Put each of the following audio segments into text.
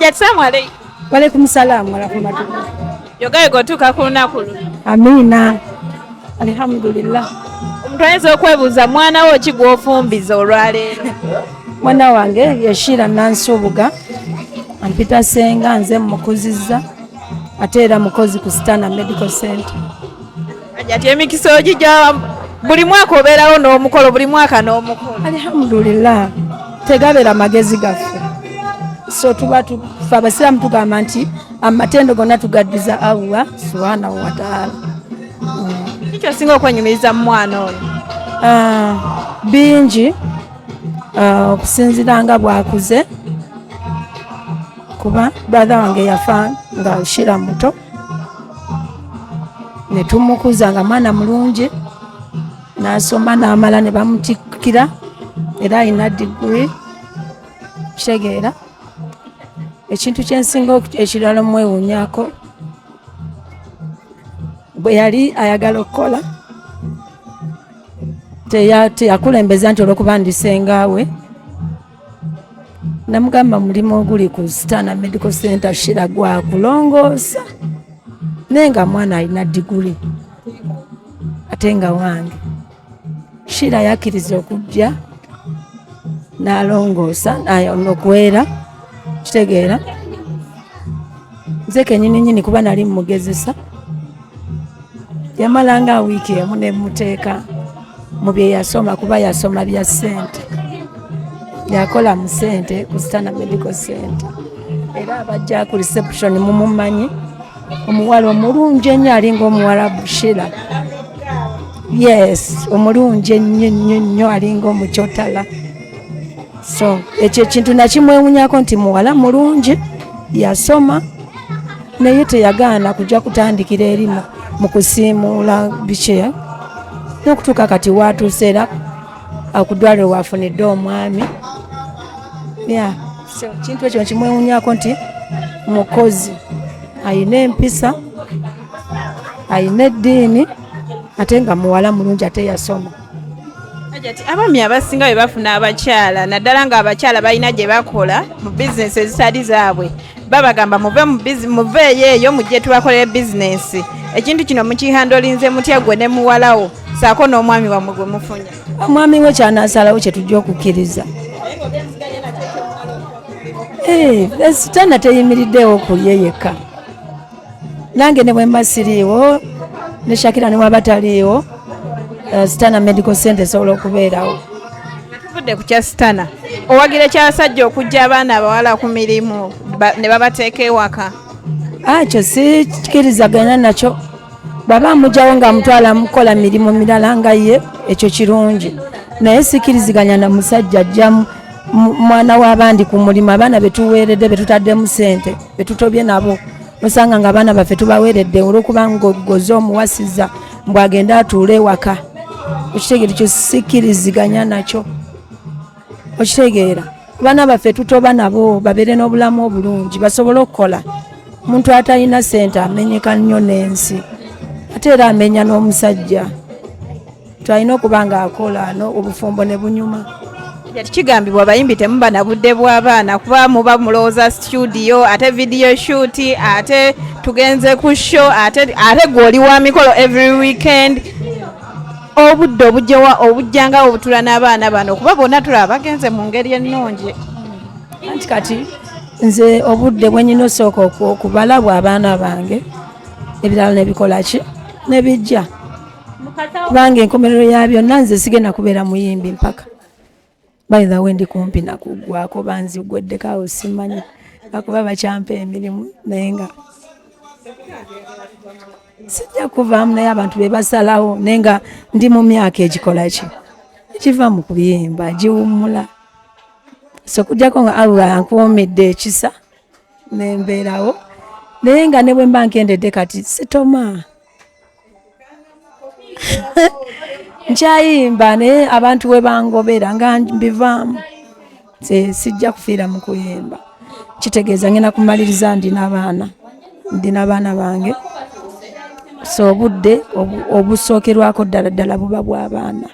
Assalamu alaykum. Wa alaykum salaam wa rahmatullah. Yogaye gotuka ku lunaku luno. Amina. Alhamdulillah. Omuntu ayinza okwebuuza mwana wo ki Gwafumbiza olwaleero? Mwana wange yeshira Nansubuga. Ampita senga nze mukuzizza. Ate era mukozi ku Stana Medical Center. Ati emikisa ogijja buli mwaka obeerawo n'omukolo buli mwaka n'omukolo. Alhamdulillah. Tegabera magezi gaffe. So tuba tufa abasiraamu tugamba nti amatendo gonna tugaddiza Allah subhanahu wa ta'ala. Kiki osinga okwenyumiriza mu mwana oyo? Bingi okusinziira nga bwakuze kuba brother wange yafa nga Shira muto ne tumukuza nga mwana mulungi n'asoma n'amala ne bamutikkira era alina degree kitegeera. Ekintu kyensinga ekirala omwewuunyako bwe yali ayagala okukola teyakulembeza nti olwokuba ndisengaawe. Namugamba mulimu oguli ku Stana Medical Center Shira gwa kulongoosa naye nga mwana alina diguli ate nga wange. Shira yakkiriza okujja n'alongoosa n'okuwera kitegeera. Nze kennyini kuba nali mugezesa yamalanga wiiki emu ne muteeka mu bye yasoma kuba yasoma bya ssente yakola mu ssente ku Stana Medical Center era abajja ku reception mumumanyi omuwala omulungi ennyo alinga omuwala Bushira. Yes, omulungi ennyo alinga omukyotala. So ekyo ekintu nakimwewunyako nti muwala mulungi yasoma naye teyagaana kujja kutandikira eri mu kusiimuula biki n'okutuuka kati watuuse era akudwaliro waafunidde omwami. So kintu ekyo kimwewunyako nti mukozi ayina empisa ayina eddiini ate nga muwala mulungi ate yasoma. Abaami abasinga bwe bafuna abakyala naddala nga abakyala balina gye bakola mu bizinesi ezitali zaabwe babagamba muveeyo eyo mujje tubakolere bizinesi. Ekintu kino mukihandolinze mutya gwe ne muwalawo saako n'omwami wammwe gwe mufunye? Omwami we kyanaasalawo kye tujja okukkiriza. Stana teyimiriddewo okulye yekka. Nange ne bwe mba siriiwo ne Shakira ne waba taliiwo Stana Medical Center esobola okubeerawo. Tuvudde ku kya Stana owagira ekyabasajja okujja abaana abawala ku mirimu ne babateeka ewaka? Kyo sikkirizaganya nakyo. Bw'aba amugyawo ng'amutwala mukola mirimu mirala nga ye ekyo kirungi naye sikkiriziganya na musajja ajja mwana w'abandi ku mulimu abaana betuweeredde betutaddemu ssente betutobye nabo osanga nga abaana baffe tubaweeredde olw'okuba ngogoze omuwasiza mbw agenda atuule ewaka. Okitegeera ekyo sikkiriziganya nakyo. Okitegeera abaana baffe tutoba nabo babeere n'obulamu obulungi basobole okukola. Omuntu atalina ssente amenyeka nnyo n'ensi ate era amenya n'omusajja. Twalina okuba ng'akola obufumbo ne bunyuma. Kigambibwa abayimbi temuba na budde bw'abaana kuba muba mulowooza studio ate video shoot ate tugenze ku show ate gw'oli wa mikolo every weekend. Obudde obujjanga obutula n'abaana bano kuba bonna tulaba bagenze mu ngeri ennungi. Anti kati nze obudde bwe nnina osooka okubala bw'abaana bange ebirala nebikola ki nebijja kubanga enkomerero ya byonna nze sigenda kubeera muyimbi mpaka. By the way ndi kumpi nakugwako banzigweddeko simanyi akuba bakyampa emirimu naye nga sijja kuvaamu naye abantu be basalawo naye nga ndi mu myaka egikola ki ekiva mu kuyimba giwummula. So kujjako nga Allah ankuumidde ekisa nembeerawo naye nga ne bwe mba nkendedde kati sitoma nkyayimba naye abantu we bangobera nga mbivaamu sijja kufiira mu kuyimba. Kitegeeza ngenda kumaliriza ndina abaana bange so obudde obusookerwako ddala buba bw'abaana.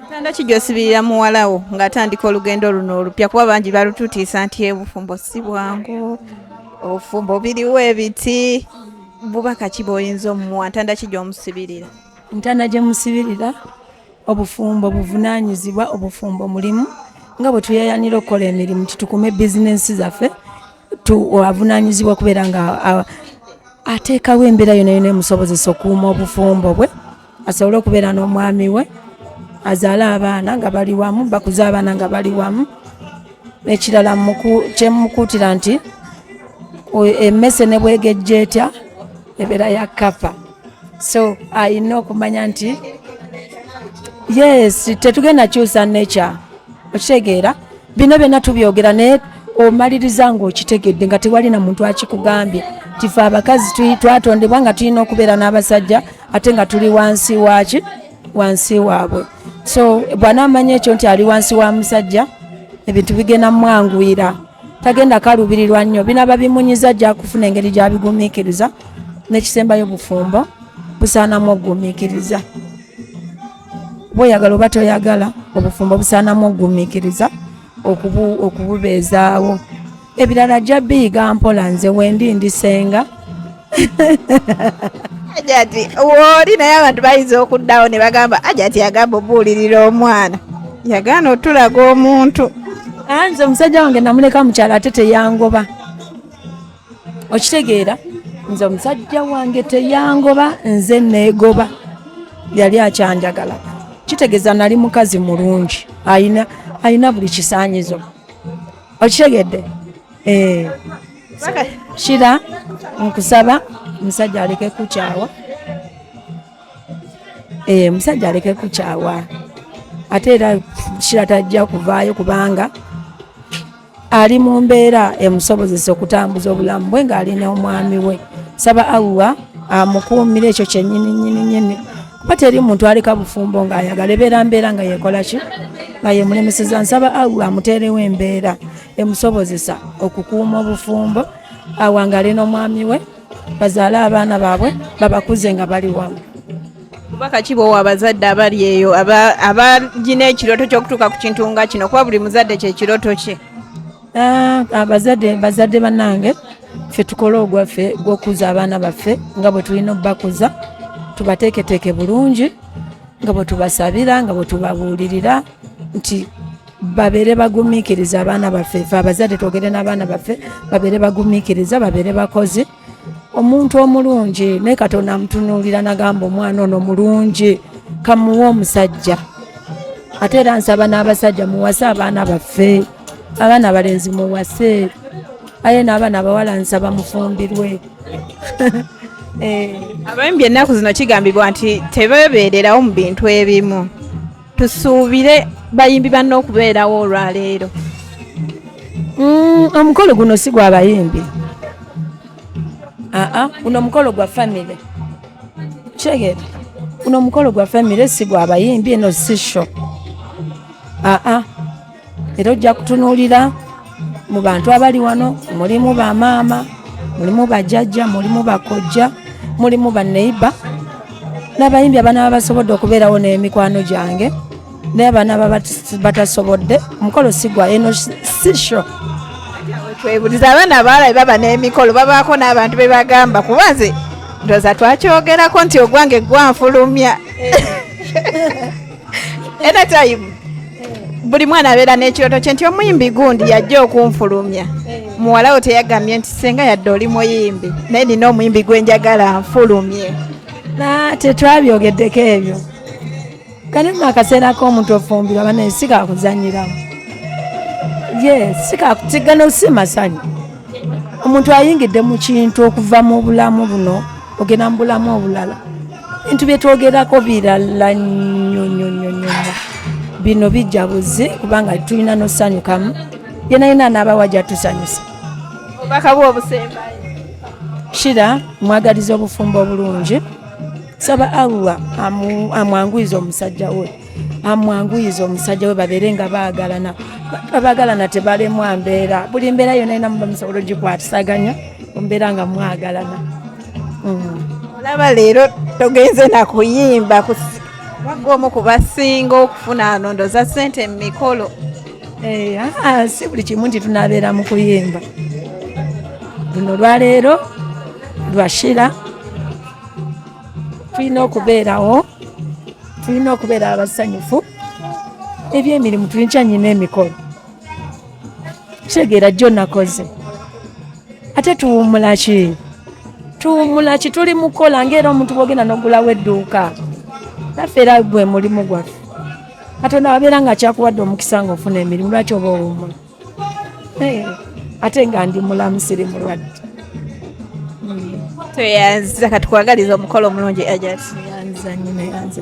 Ntanda ki gy'osibirira muwalawo ng'atandika olugendo luno olupya kuba bangi balututiisa nti obufumbo si bwangu, obufumbo biriwo ebiti, bubaka ki bw'oyinza omuwa, ntanda ki gy'omusibirira? Ntanda gye musibirira obufumbo buvunaanyizibwa, obufumbo mulimu nga bwe tuyayanira okukola emirimu titukume bizinensi zaffe avunaanyizibwa okubeera nga ateekawo embeera yonna yonna emusobozesa okuuma obufumbo bwe, asobole okubeera n'omwami we, azaale abaana nga bali wamu, bakuze abaana nga bali wamu. Ekirala kyemukuutira nti emmese ne bwegejja etya ebeera ya kapa, so ayina okumanya nti yes tetugenda kyusa nature, okitegeera bino byonna tubyogera naye omaliriza ng'okitegedde nga tewali na muntu akikugambye. Tife abakazi twatondebwa nga tulina okubeera n'abasajja ate nga tuli wansi waabwe, so bw'anaamanya ekyo nti ali wansi wa musajja ebintu bigenda mwanguyira, tagenda kalubirirwa nnyo, binaba bimunyiza ajja kufuna engeri gy'abigumiikiriza. N'ekisembayo obufumbo busaanamu okugumiikiriza, bw'oyagala oba toyagala obufumbo busaanamu okugumiikiriza okububeezaawo. Ebirala ajja biyiga mpola, nze wendi ndisenga. Ajati woli naye abantu bayinza okuddawo ne bagamba Ajati yagamba obuulirira omwana, yagaana otulaga omuntu. Nze omusajja wange namuleka mukyala ate teyangoba, okitegeera, nze omusajja wange teyangoba, nze neegoba, yali akyanjagala. Kitegeeza nali mukazi mulungi, ayina buli kisaanyizo, okitegedde. Shira nkusaba omusajja aleke kukyawa, omusajja aleke kukyawa, ate era Shira tajja kuvaayo kubanga ali mu mbeera emusobozesa okutambuza obulamu bwe ng'alina omwami we. Saba Allah amukuumira ekyo kyennyini kuba teri muntu aleka bufumbo ng'ayagala ebeera nga yekola ki nga yemulemeseza. Nsaba Allah amuteerewo embeera emusobozesa okukuuma obufumbo, awangale n'omwami we, bazaale abaana baabwe babakuze nga bali wamu. Bubaka ki bw'owa abazadde abali eyo abagina ekirooto ky'okutuuka ku kintu nga kino, kuba buli muzadde kye kirooto kye? Bazadde bannange, ffe tukole ogwaffe gw'okuza abaana baffe nga bwe tulina obbakuza, tubateeketeeke bulungi, nga bwe tubasabira, nga bwe tubabuulirira nti babeere bagumiikiriza abaana baffe. Ffe abazadde twogere n'abaana baffe babeere bagumiikiriza, babeere bakozi. Omuntu omulungi naye Katonda amutunuulira nagamba omwana ono mulungi, kamuwe omusajja. Ate era nsaba n'abasajja muwase abaana baffe, abaana abalenzi muwase, aye n'abaana abawala nsaba mufumbirwe. Abayimbi ennaku zino kigambibwa nti tebeebeererawo mu bintu ebimu. Tusuubire bayimbi banna okubeerawo olwaleero. Omukolo guno si gwa bayimbi, guno omukolo gwa famire. Kyegera, guno omukolo gwa famire, si gwa bayimbi, eno si sho. Era ojja kutunuulira mu bantu abali wano, mulimu bamaama, mulimu bajjajja, mulimu bakojja, mulimu baneiba, n'abayimbi abanaba basobodde okubeerawo n'emikwano gyange, naye abanaba batasobodde. Omukolo si gwa eno si sho. Twebuliza abaana abawala baba n'emikolo babaako n'abantu be bagamba, kuba nze ndowooza twakyogerako nti ogwange gwanfulumya. Anytime buli mwana abeera n'ekirooto kye nti omuyimbi gundi yajja okunfulumya. Muwalawo teyagambye nti senga yadde oli muyimbi, naye nina omuyimbi gwe njagala nfulumye. Tetwabyogeddeko ebyo. Kalimu akaseera k'omuntu ofumbirwa banaye si kakuzanyiramu. Si kakutigano, si masanyu. Omuntu ayingidde mu kintu okuva mu bulamu buno ogenda mu bulamu obulala. Bintu bye twogerako birala nnyo. Bino bijja buzi kubanga tulina n'osanyukamu. Yenayina n'abawa tusanyusa. Obubaka bw'obusembayo. Shira mwagaliza obufumbo obulungi. Saba Allah amwanguyiza omusajja we. Amwanguyiza omusajja we babeere nga baagalana tebalemu mbeera. Buli mbeera yonna inamu bamusobola ogikwatisaganya mbeera nga mwagalana. olaba leero togenze na kuyimba waggoomu ku basinga okufuna nondo za ssente mu mikolo. Si buli kimu nti tunaabeera mu kuyimba. Luno lwaleero lwashira tulina okubeerawo, tulina okubeera abasanyufu. Ebyemirimu tulikyanyina emikolo kitegeera jjo nakoze ate tuwummula ki tuli mukola ngaera omuntu bwogenda n'ogulawo edduuka naffe era gwe mulimu gwaffe Katonda wabeera nga kyakuwadde omukisa nga ofuna emirimu lwaki oba owummula ate nga ndi mulamu siri mulwadde. Tweyanza katukwagaliza omukolo omulungi Ajati. Yanza nyine yanze.